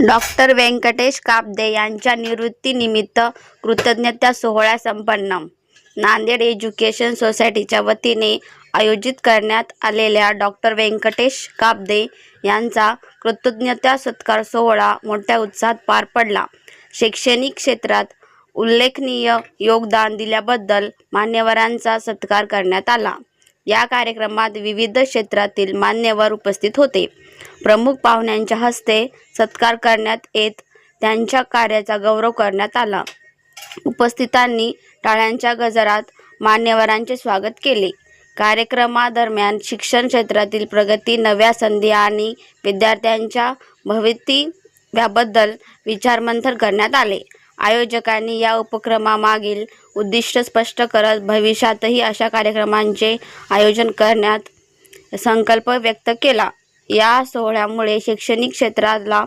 Doctor Venkatesh Kabde यांच्या निवृत्तीनिमित्त कृतज्ञता सोहळा संपन्न. नांदेड एज्युकेशन सोसायटीच्या वतीने आयोजित करण्यात आलेल्या डॉक्टर व्यंकटेश काब्दे यांचा कृतज्ञता सत्कार सोहळा मोठ्या उत्साहात पार पडला. शैक्षणिक क्षेत्रात उल्लेखनीय योगदान दिल्याबद्दल मान्यवरांचा सत्कार करण्यात आला. या कार्यक्रमात विविध क्षेत्रातील मान्यवर उपस्थित होते. प्रमुख पाहुण्यांच्या हस्ते सत्कार करण्यात येत त्यांच्या कार्याचा गौरव करण्यात आला. उपस्थितांनी टाळ्यांच्या गजरात मान्यवरांचे स्वागत केले. कार्यक्रमादरम्यान शिक्षण क्षेत्रातील प्रगती, नव्या संधी आणि विद्यार्थ्यांच्या भवितव्याबद्दल विचारमंथन करण्यात आले. आयोजकांनी या उपक्रमामागील उद्दिष्ट स्पष्ट करत भविष्यातही अशा कार्यक्रमांचे आयोजन करण्यात संकल्प व्यक्त केला. या सोहळ्यामुळे शैक्षणिक क्षेत्राला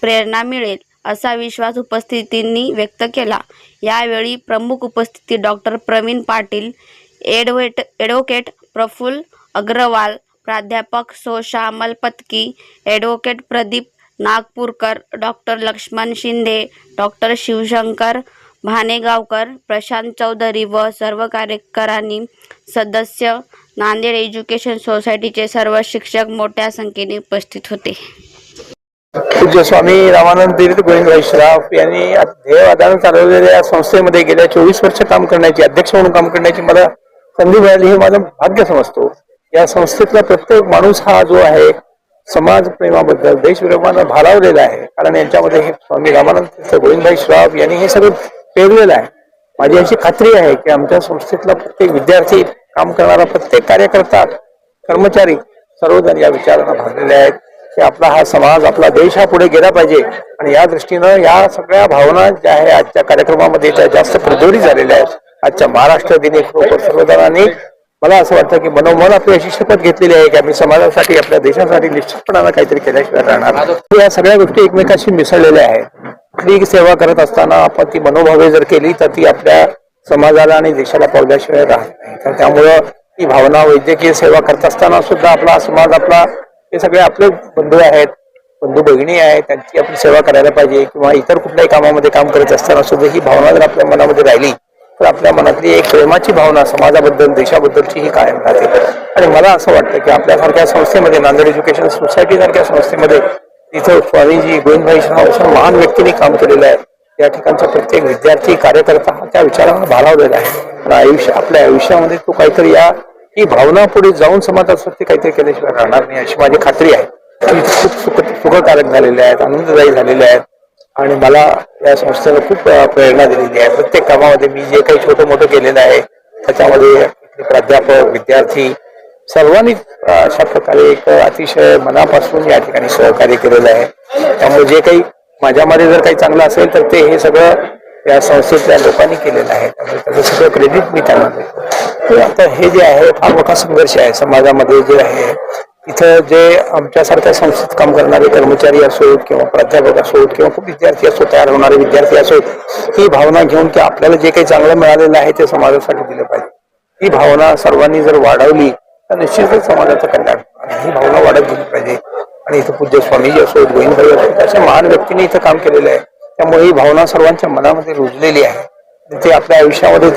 प्रेरणा मिळेल असा विश्वास उपस्थितांनी व्यक्त केला. यावेळी प्रमुख उपस्थिती डॉक्टर प्रवीण पाटील, ॲडव्होकेट प्रफुल्ल अग्रवाल, प्राध्यापक सौ Shyamal Patki, advocate Pradeep Nagpurkar, doctor Laxman Shinde, doctor Shivshankar Bhanegaonkar, Prashant Chaudhari व सर्व कार्यकारिणी सदस्य, नांदेड एज्युकेशन सोसायटीचे सर्व शिक्षक मोठ्या संख्येने उपस्थित होते. पूज्य स्वामी रामानंद तीर्थ गोविंदभाई श्राफ यांनी ध्येयवादाने चालवलेल्या संस्थेमध्ये गेल्या 24 वर्ष काम करण्याची, अध्यक्ष म्हणून काम करण्याची मला संधी मिळाली हे माझं भाग्य समजतो. या संस्थेतला प्रत्येक माणूस हा जो आहे समाज प्रेमाबद्दल, देशप्रेमानं भारावलेला आहे. कारण यांच्यामध्ये हे स्वामी रामानंद तीर्थ गोविंदभाई श्राफ यांनी हे सगळं पेरलेलं आहे. माझी अशी खात्री आहे की आमच्या संस्थेतला प्रत्येक विद्यार्थी, काम करणारा प्रत्येक कार्यकर्ता, कर्मचारी सर्वजण या विचारांना भागलेले आहेत की आपला हा समाज, आपला देश हा पुढे गेला पाहिजे. आणि या दृष्टीनं या सगळ्या भावना ज्या आहे आजच्या कार्यक्रमामध्ये त्या जास्त प्रज्वलित झालेल्या आहेत. आजच्या महाराष्ट्र दिनी सर्वजणांनी मला असं वाटतं की मनोमन आपली अशी शपथ घेतलेली आहे की आम्ही समाजासाठी, आपल्या देशासाठी निश्चितपणानं काहीतरी केल्याशिवाय राहणार. या सगळ्या गोष्टी एकमेकाशी मिसळलेल्या आहेत. आपली सेवा करत असताना आपण ती मनोभावे जर केली तर ती आपल्या समाजाला आणि देशाला पावल्याशिवाय राहत नाही. तर त्यामुळं ही भावना, वैद्यकीय सेवा करत असताना सुद्धा आपला समाज, आपला हे सगळे आपले बंधू आहेत, बंधू भगिनी आहेत, त्यांची आपण सेवा करायला पाहिजे. किंवा इतर कुठल्याही कामामध्ये काम करत असताना सुद्धा ही भावना जर आपल्या मनामध्ये राहिली तर आपल्या मनातली एक प्रेमाची भावना समाजाबद्दल, देशाबद्दलची ही कायम राहते. आणि मला असं वाटतं की आपल्यासारख्या संस्थेमध्ये, नांदेड एज्युकेशन सोसायटी सारख्या संस्थेमध्ये, इथं स्वामीजी गोविंदभाई श्राफ अशा महान व्यक्तींनी काम केलेलं आहे. या ठिकाणचा प्रत्येक विद्यार्थी, कार्यकर्ता हा त्या विचारांना भारावलेला आहे. आपल्या आयुष्यामध्ये तो काहीतरी ही भावना पुढे जाऊन समाजासाठी काहीतरी केल्याशिवाय राहणार नाही अशी माझी खात्री आहे. खूप सुखकारक झालेल्या आहेत, आनंददायी झालेल्या आहेत. आणि मला या संस्थेनं खूप प्रेरणा दिलेली आहे. प्रत्येक कामामध्ये मी जे काही छोटं मोठं केलेलं आहे त्याच्यामध्ये प्राध्यापक, विद्यार्थी सर्वांनी अशा प्रकारे एक अतिशय मनापासून या ठिकाणी सहकार्य केलेलं आहे. त्यामुळे जे काही माझ्यामध्ये जर काही चांगलं असेल तर ते हे सगळं या संस्थेतल्या लोकांनी केलेलं आहे. त्यामुळे त्याचं सगळं क्रेडिट मी त्यांना देतो. आता हे जे आहे फार मोठा संघर्ष आहे समाजामध्ये जे आहे. इथं जे आमच्यासारख्या संस्थेत काम करणारे कर्मचारी असोत किंवा प्राध्यापक असोत किंवा खूप विद्यार्थी असोत, तयार होणारे विद्यार्थी असोत, ही भावना घेऊन की आपल्याला जे काही चांगलं मिळालेलं आहे ते समाजासाठी दिलं पाहिजे, ही भावना सर्वांनी जर वाढवली तर निश्चितच समाजाचं कल्याण. ही भावना वाढत गेली पाहिजे. आणि इथं पूज्य स्वामीजी असोत, गोविंदभाई असोत, अशा महान व्यक्तींनी इथं काम केलेलं आहे. त्यामुळे ही भावना सर्वांच्या मनामध्ये रुजलेली आहे. ते आपल्या आयुष्यामध्ये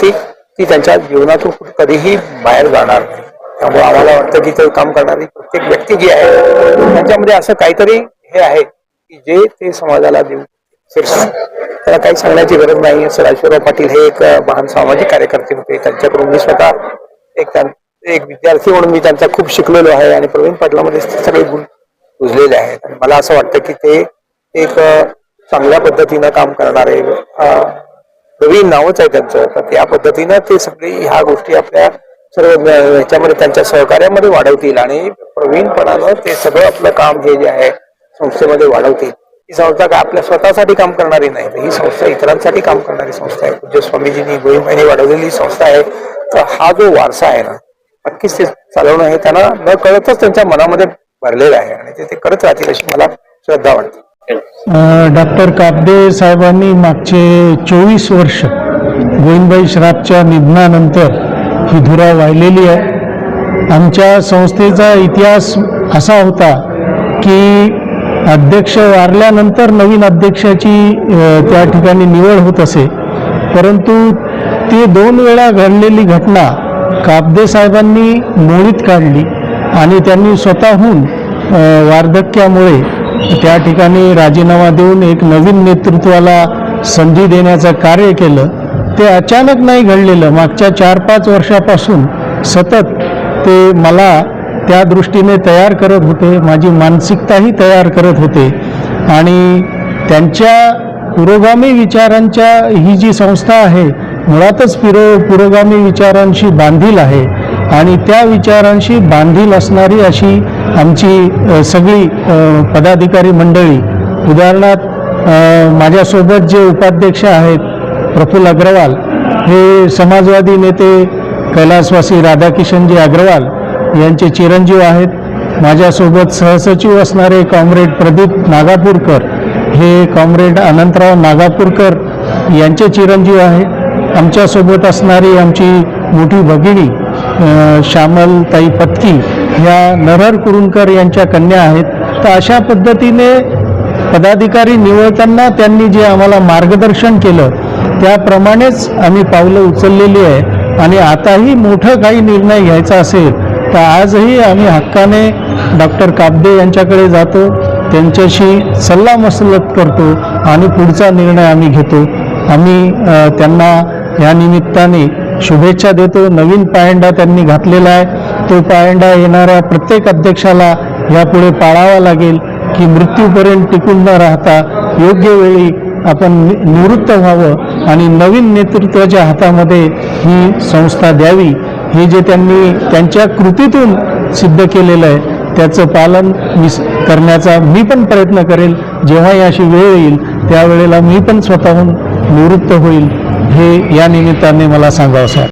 ती त्यांच्या जीवनातून कधीही बाहेर जाणार नाही. त्यामुळे आम्हाला वाटतं की ते काम करणारी प्रत्येक व्यक्ती जी आहे त्यांच्यामध्ये असं काहीतरी हे आहे की जे ते समाजाला देऊ शकतात. त्याला काही सांगण्याची गरज नाही. असं राजेश्वरराव पाटील हे एक महान सामाजिक कार्यकर्ते होते. त्यांच्याकडून मी स्वतः एक विद्यार्थी म्हणून मी त्यांचा खूप शिकलेलो आहे. आणि प्रवीण पाटलामध्ये सगळे गुण रुजलेले आहेत. आणि मला असं वाटतं की ते एक चांगल्या पद्धतीनं काम करणारे, प्रवीण नावच आहे त्यांचं, तर त्या पद्धतीनं ते सगळे ह्या गोष्टी आपल्या सर्व ह्याच्यामध्ये त्यांच्या सहकार्यामध्ये वाढवतील. आणि प्रवीणपणानं ते सगळं आपलं काम हे जे आहे संस्थेमध्ये वाढवतील. ही संस्था काय आपल्या स्वतःसाठी काम करणारी नाही, तर ही संस्था इतरांसाठी काम करणारी संस्था आहे. पूज्य स्वामीजींनी, गोविंदभाईंनी वाढवलेली संस्था आहे. तर हा जो वारसा आहे ना, नक्कीच ते चालवणं हे त्यांना न कळतच त्यांच्या मनामध्ये भरलेलं आहे. आणि ते करत राहतील अशी मला श्रद्धा वाटते. डॉक्टर काब्दे साहेबांनी मागचे 24 वर्ष गोविंदभाई श्राफच्या निधनानंतर ही धुरा वाहिलेली आहे. आमच्या संस्थेचा इतिहास असा होता की अध्यक्ष वारल्यानंतर नवीन अध्यक्षाची त्या ठिकाणी निवड होत असे, परंतु ती 2 वेळा घडलेली घटना कापदे साहेबांनी मोडीत काढली आणि त्यांनी स्वतःहून वार्धक्यामुळे त्या ठिकाणी राजीनामा देऊन एक नवीन नेतृत्वाला संधी देण्याचं कार्य केलं. ते अचानक नाही घडलेलं. मागच्या 4-5 वर्षापासून सतत ते मला त्या दृष्टीने तयार करत होते, माझी मानसिकताही तयार करत होते आणि त्यांच्या पुरोगामी विचारांच्या ही जी संस्था आहे मुळातच पुरोगामी विचारांशी बांधील आहे आणि त्या विचारांशी बांधील असणारी अशी आमची सगळी पदाधिकारी मंडळी. उदाहरणार्थ माझ्यासोबत जे उपाध्यक्ष आहेत प्रफुल्ल अग्रवाल, हे समाजवादी नेते कैलासवासी राधाकिशनजी अग्रवाल यांचे चिरंजीव आहेत. माझ्यासोबत सहसचिव असणारे कॉम्रेड प्रदीप नागापूरकर हे कॉम्रेड अनंतराव नागापूरकर यांचे चिरंजीव आहेत. आमच्यासोबत असणारी आमची मोठी भगिनी श्यामलताई पत्की ह्या नरहर कुरुंकर यांच्या कन्या आहेत. तर अशा पद्धतीने पदाधिकारी निवडताना त्यांनी जे आम्हाला मार्गदर्शन केलं त्याप्रमाणेच आम्ही पावलं उचललेली आहे आणि आताही मोठं काही निर्णय घ्यायचा असेल तर आजही आम्ही हक्काने डॉक्टर कापदे यांच्याकडे जातो, त्यांच्याशी सल्लामसलत करतो आणि पुढचा निर्णय आम्ही घेतो. आम्ही त्यांना या निमित्ताने शुभेच्छा देतो. नवीन पायंडा त्यांनी घातलेला आहे. तो पायंडा येणाऱ्या प्रत्येक अध्यक्षाला यापुढे पाळावा लागेल की मृत्यूपर्यंत टिकून न राहता योग्य वेळी आपण निवृत्त व्हावं आणि नवीन नेतृत्वाच्या हातामध्ये ही संस्था द्यावी. हे जे त्यांनी त्यांच्या कृतीतून सिद्ध केलेलं आहे त्याचं पालन करण्याचा मी पण प्रयत्न करेल. जेव्हाही अशी वेळ येईल त्यावेळेला मी पण स्वतःहून निवृत्त होईल हे या निमित्ताने मला सांगावंसं वाटतं.